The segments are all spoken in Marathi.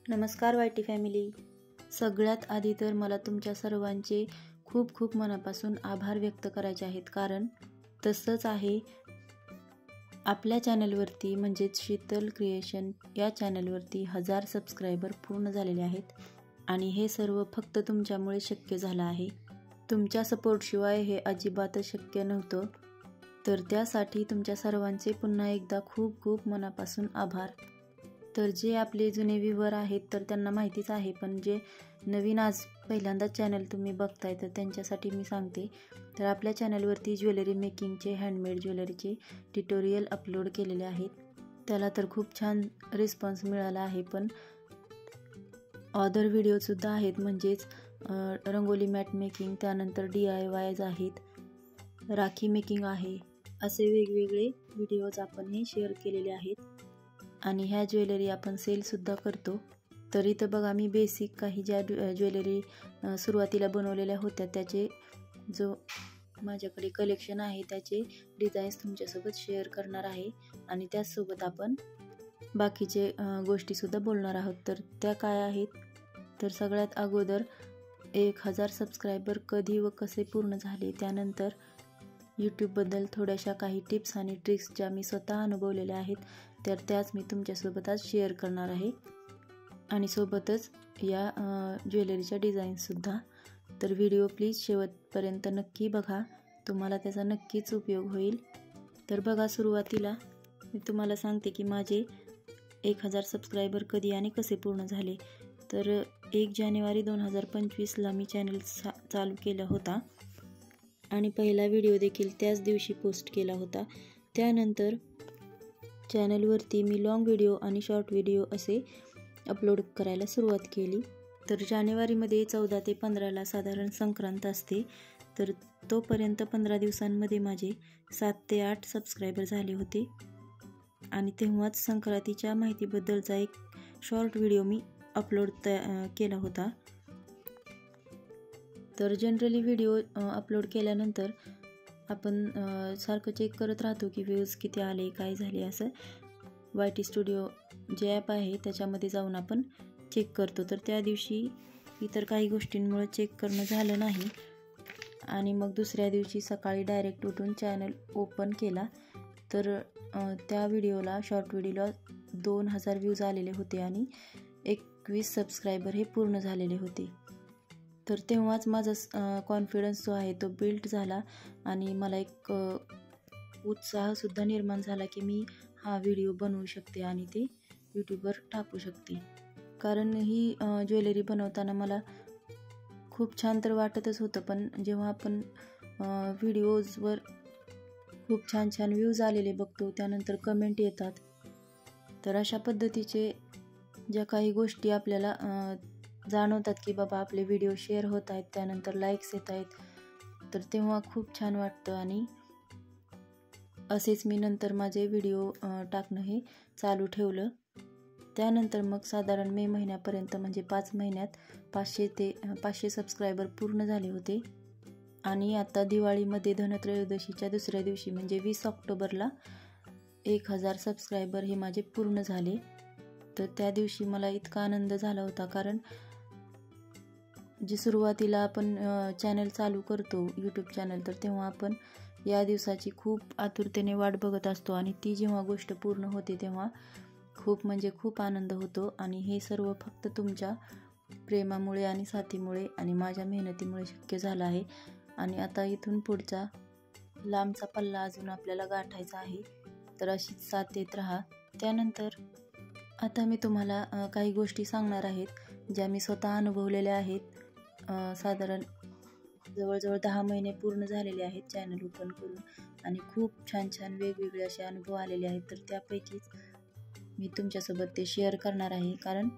नमस्कार वायटी फॅमिली. सगळ्यात आधी तर मला तुमच्या सर्वांचे खूप खूप मनापासून आभार व्यक्त करायचे आहेत, कारण तसंच आहे आपल्या चॅनलवरती म्हणजेच शीतल क्रिएशन या चॅनलवरती 1000 सबस्क्रायबर पूर्ण झालेले आहेत आणि हे सर्व फक्त तुमच्यामुळे शक्य झालं आहे. तुमच्या सपोर्टशिवाय हे अजिबातच शक्य नव्हतं. तर त्यासाठी तुमच्या सर्वांचे पुन्हा एकदा खूप खूप मनापासून आभार. तर जे आपले जुने व्ह्यूवर आहेत तर त्यांना माहितीच आहे, पण जे नवीन आज पहिल्यांदाच चॅनल तुम्ही बघताय तर त्यांच्यासाठी मी सांगते. तर आपल्या चॅनलवरती ज्वेलरी मेकिंगचे, हँडमेड ज्वेलरीचे ट्युटोरियल अपलोड केलेले आहेत. त्याला तर खूप छान रिस्पॉन्स मिळाला आहे. पण अदर व्हिडिओसुद्धा आहेत, म्हणजेच रंगोली मॅट मेकिंग, त्यानंतर DIYs आहेत, राखी मेकिंग आहे, असे वेगवेगळे व्हिडिओज आपण हे शेअर केलेले आहेत. आणि ह्या ज्वेलरी आपण सेलसुद्धा करतो. तर इथं बघा, मी बेसिक काही ज्या ज्वेलरी सुरुवातीला बनवलेल्या होत्या त्याचे जो माझ्याकडे कलेक्शन आहे त्याचे डिझाईन्स तुमच्यासोबत शेअर करणार आहे आणि त्याचसोबत आपण बाकीचे गोष्टीसुद्धा बोलणार आहोत. तर त्या काय आहेत, तर सगळ्यात अगोदर 1000 सबस्क्रायबर कधी व कसे पूर्ण झाले, त्यानंतर यूट्यूबबद्दल थोड्याशा काही टिप्स आणि ट्रिक्स ज्या मी स्वतः अनुभवलेल्या आहेत तर त्याच मी तुमच्यासोबत आज शेअर करणार आहे आणि सोबतच या ज्वेलरीच्या डिझाईन्ससुद्धा. तर व्हिडिओ प्लीज शेवटपर्यंत नक्की बघा, तुम्हाला त्याचा नक्कीच उपयोग होईल. तर बघा, सुरुवातीला मी तुम्हाला सांगते की माझे 1000 सबस्क्रायबर कधी आणि कसे पूर्ण झाले. तर 1 जानेवारी 2025ला मी चॅनल चालू केला होता आणि पहिला व्हिडिओ देखील त्याच दिवशी पोस्ट केला होता. त्यानंतर चॅनलवरती मी लॉंग व्हिडिओ आणि शॉर्ट व्हिडिओ असे अपलोड करायला सुरुवात केली. तर जानेवारीमध्ये 14 ते 15ला साधारण संक्रांत असते. तर तोपर्यंत 15 दिवसांमध्ये माझे 7 ते 8 सबस्क्रायबर झाले होते आणि तेव्हाच संक्रांतीच्या माहितीबद्दलचा एक शॉर्ट व्हिडिओ मी अपलोड केला होता. तर जनरली व्हिडिओ अपलोड केल्यानंतर आपण सारखं चेक करत राहतो की व्ह्यूज किती आले, काय झाले, असं YT स्टुडिओ जे ॲप आहे त्याच्यामध्ये जाऊन आपण चेक करतो. तर त्या दिवशी इतर काही गोष्टींमुळे चेक करणं झालं नाही आणि मग दुसऱ्या दिवशी सकाळी डायरेक्ट उठून चॅनल ओपन केला. तर त्या व्हिडिओला, शॉर्ट व्हिडिओला 2000 व्ह्यूज आलेले होते आणि 21 सबस्क्रायबर हे पूर्ण झालेले होते. तर तेव्हाच माझा कॉन्फिडन्स जो आहे तो बिल्ड झाला आणि मला एक उत्साहसुद्धा निर्माण झाला की मी हा व्हिडिओ बनवू शकते आणि ते यूट्यूबवर टाकू शकते. कारण ही ज्वेलरी बनवताना मला खूप छान तर वाटतच होतं, पण जेव्हा आपण व्हिडिओजवर खूप छान छान व्ह्यूज आलेले बघतो, त्यानंतर कमेंट येतात, तर अशा पद्धतीचे ज्या काही गोष्टी आपल्याला जाणवतात की बाबा आपले व्हिडिओ शेअर होत आहेत, त्यानंतर लाईक्स येत आहेत, तर तेव्हा खूप छान वाटतं. आणि असेच मी नंतर माझे व्हिडिओ टाकणं हे चालू ठेवलं. त्यानंतर मग साधारण मे महिन्यापर्यंत, म्हणजे 5 महिन्यात 500 सबस्क्रायबर पूर्ण झाले होते. आणि आता दिवाळीमध्ये धनत्रयोदशीच्या दुसऱ्या दिवशी म्हणजे 20 ऑक्टोबरला 1000 सबस्क्रायबर हे माझे पूर्ण झाले. तर त्या दिवशी मला इतका आनंद झाला होता, कारण जी सुरुवातीला आपण चॅनल चालू करतो, यूट्यूब चॅनल, तर तेव्हा आपण या दिवसाची खूप आतुरतेने वाट बघत असतो आणि ती जेव्हा गोष्ट पूर्ण होते तेव्हा खूप म्हणजे खूप आनंद होतो. आणि हे सर्व फक्त तुमच्या प्रेमामुळे आणि साथीमुळे आणि माझ्या मेहनतीमुळे शक्य झालं आहे. आणि आता इथून पुढचा लांबचा पल्ला अजून आपल्याला गाठायचा आहे, तर अशीच साथ देत राहा. त्यानंतर आता मी तुम्हाला काही गोष्टी सांगणार आहेत ज्या मी स्वतः अनुभवलेल्या आहेत. साधारण जवळजवळ 10 महिने पूर्ण झालेले आहेत चॅनल ओपन करून आणि खूप छान छान वेगवेगळे असे अनुभव आलेले आहेत. तर त्यापैकीच मी तुमच्यासोबत ते शेअर करणार आहे. कारण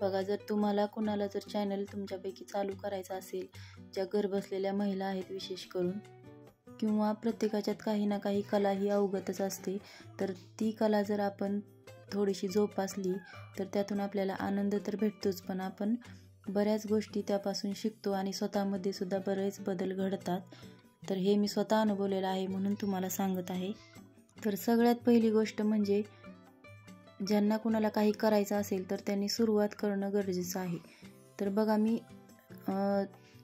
बघा, जर तुम्हाला कुणाला जर चॅनल तुमच्यापैकी चालू करायचा असेल, ज्या घर बसलेल्या महिला आहेत विशेष करून, किंवा प्रत्येकाच्यात काही ना काही कला ही अवगतच असते, तर ती कला जर आपण थोडीशी जोपासली तर त्यातून आपल्याला आनंद तर भेटतोच, पण आपण बऱ्याच गोष्टी त्यापासून शिकतो आणि स्वतःमध्ये सुद्धा बरेच बदल घडतात. तर हे मी स्वतः अनुभवलेलं आहे म्हणून तुम्हाला सांगत आहे. तर सगळ्यात पहिली गोष्ट म्हणजे ज्यांना कुणाला काही करायचं असेल तर त्यांनी सुरुवात करणं गरजेचं आहे. तर बघा मी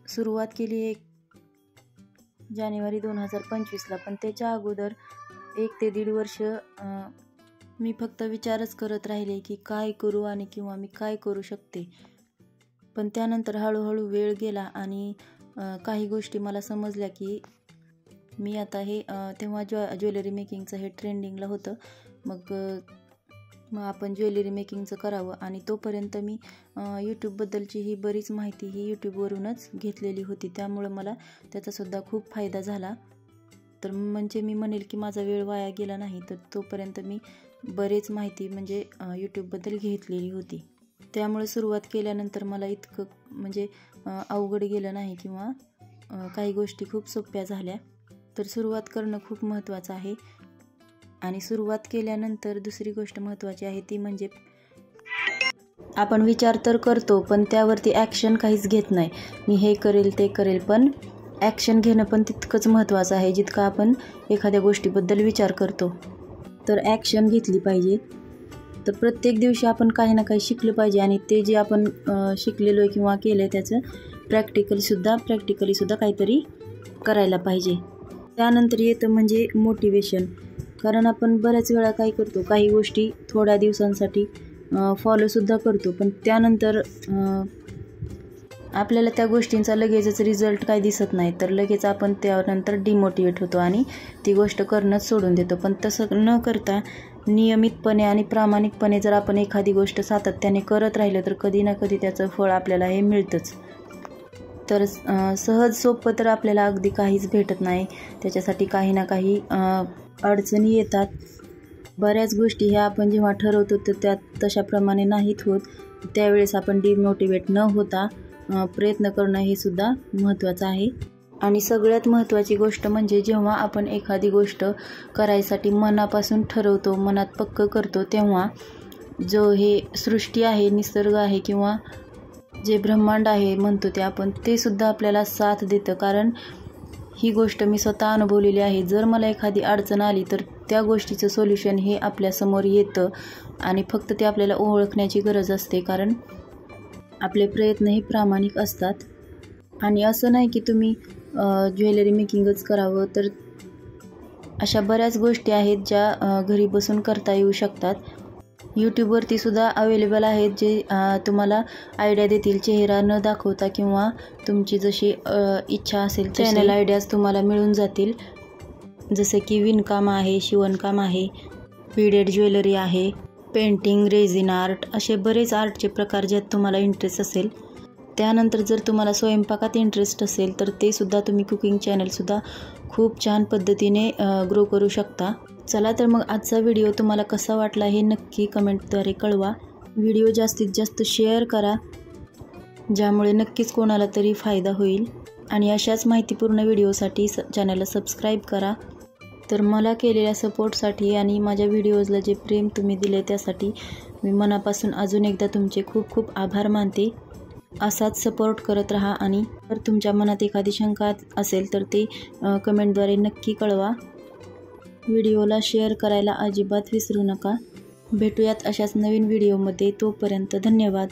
सुरुवात केली आहे जानेवारी 2025ला, पण त्याच्या अगोदर 1 ते 1.5 वर्ष मी फक्त विचारच करत राहिले की काय करू आणि किंवा मी काय करू शकते. पण त्यानंतर हळूहळू वेळ गेला आणि काही गोष्टी मला समजल्या की मी आता हे तेव्हा ज्वेलरी मेकिंगचं हे ट्रेंडिंगला होतं. मग आपण ज्वेलरी मेकिंगचं करावं आणि तोपर्यंत मी यूट्यूबबद्दलची ही बरीच माहिती ही यूट्यूबवरूनच घेतलेली होती. त्यामुळं मला त्याचासुद्धा खूप फायदा झाला. तर म्हणजे मी म्हणेल की माझा वेळ वाया गेला नाही. तर तोपर्यंत मी बरेच माहिती म्हणजे यूट्यूबबद्दल घेतलेली होती. त्यामुळे सुरुवात केल्यानंतर मला इतकं म्हणजे अवघड गेलं नाही किंवा काही गोष्टी खूप सोप्या झाल्या. तर सुरुवात करणं खूप महत्त्वाचं आहे. आणि सुरुवात केल्यानंतर दुसरी गोष्ट महत्त्वाची आहे ती म्हणजे आपण विचार तर करतो पण त्यावरती ॲक्शन काहीच घेत नाही. मी हे करेल ते करेल, पण ॲक्शन घेणं पण तितकंच महत्त्वाचं आहे जितकं आपण एखाद्या गोष्टीबद्दल विचार करतो. तर ॲक्शन घेतली पाहिजे. तर प्रत्येक दिवशी आपण काही ना काही शिकलं पाहिजे आणि ते जे आपण शिकलेलो आहे किंवा केलं आहे त्याचं प्रॅक्टिकलीसुद्धा काहीतरी करायला पाहिजे. त्यानंतर येतं म्हणजे मोटिवेशन. कारण आपण बऱ्याच वेळा काय करतो, काही गोष्टी थोड्या दिवसांसाठी फॉलोसुद्धा करतो, पण त्यानंतर आपल्याला त्या गोष्टींचा लगेचच रिझल्ट काही दिसत नाही. तर लगेच आपण त्यानंतर डिमोटिवेट होतो आणि ती गोष्ट करणंच सोडून देतो. पण तसं न करता नियमितपणे आणि प्रामाणिकपणे जर आपण एखादी गोष्ट सातत्याने करत राहिलं तर कधी ना कधी त्याचं फळ आपल्याला हे मिळतंच. तर सहज सोपं तर आपल्याला अगदी काहीच भेटत नाही. त्याच्यासाठी काही ना काही अडचणी येतात. बऱ्याच गोष्टी ह्या आपण जेव्हा ठरवतो तर त्या तशाप्रमाणे नाहीत होत. त्यावेळेस आपण डिमोटिवेट न होता प्रयत्न करणं हे सुद्धा महत्त्वाचं आहे. आणि सगळ्यात महत्त्वाची गोष्ट म्हणजे जेव्हा आपण एखादी गोष्ट करायसाठी मनापासून ठरवतो, मनात पक्कं करतो, तेव्हा जो हे सृष्टी आहे, निसर्ग आहे किंवा जे ब्रह्मांड आहे म्हणतो ते आपण, ते सुद्धा आपल्याला साथ देतं. कारण ही गोष्ट मी स्वतः अनुभवलेली आहे. जर मला एखादी अडचण आली तर त्या गोष्टीचं सोल्युशन हे आपल्यासमोर येतं आणि फक्त ते आपल्याला ओळखण्याची गरज असते. कारण आपले प्रयत्न हे प्रामाणिक असतात. आणि असं नाही की तुम्ही ज्वेलरी मेकिंगच करावं, तर अशा बऱ्याच गोष्टी आहेत ज्या घरी बसून करता येऊ शकतात. यूट्यूबवरती सुद्धा अवेलेबल आहेत जे तुम्हाला आयडिया देतील चेहरा न दाखवता किंवा तुमची जशी इच्छा असेल चॅनल आयडियाज तुम्हाला मिळून जातील. जसे की विणकाम आहे, शिवणकाम आहे, बीडेड ज्वेलरी आहे, पेंटिंग, रेझिन आर्ट, असे बरेच आर्टचे प्रकार ज्यात तुम्हाला इंटरेस्ट असेल. त्यानंतर जर तुम्हाला स्वयंपाकात इंटरेस्ट असेल तर ते सुद्धा तुम्ही कुकिंग चॅनलसुद्धा खूप छान पद्धतीने ग्रो करू शकता. चला तर मग आजचा व्हिडिओ तुम्हाला कसा वाटला हे नक्की कमेंटद्वारे कळवा. व्हिडिओ जास्तीत जास्त शेअर करा, ज्यामुळे नक्कीच कोणाला तरी फायदा होईल. आणि अशाच माहितीपूर्ण व्हिडिओसाठी चॅनलला सबस्क्राईब करा. तर मला केलेल्या सपोर्टसाठी आणि माझ्या व्हिडिओजला जे प्रेम तुम्ही दिले त्यासाठी मी मनापासून अजून एकदा तुमचे खूप खूप आभार मानते. असाच सपोर्ट करत राहा आणि जर तुमच्या मनात एखादी शंका असेल तर ते कमेंटद्वारे नक्की कळवा. व्हिडिओला शेअर करायला अजिबात विसरू नका. भेटूयात अशाच नवीन व्हिडिओमध्ये. तोपर्यंत धन्यवाद.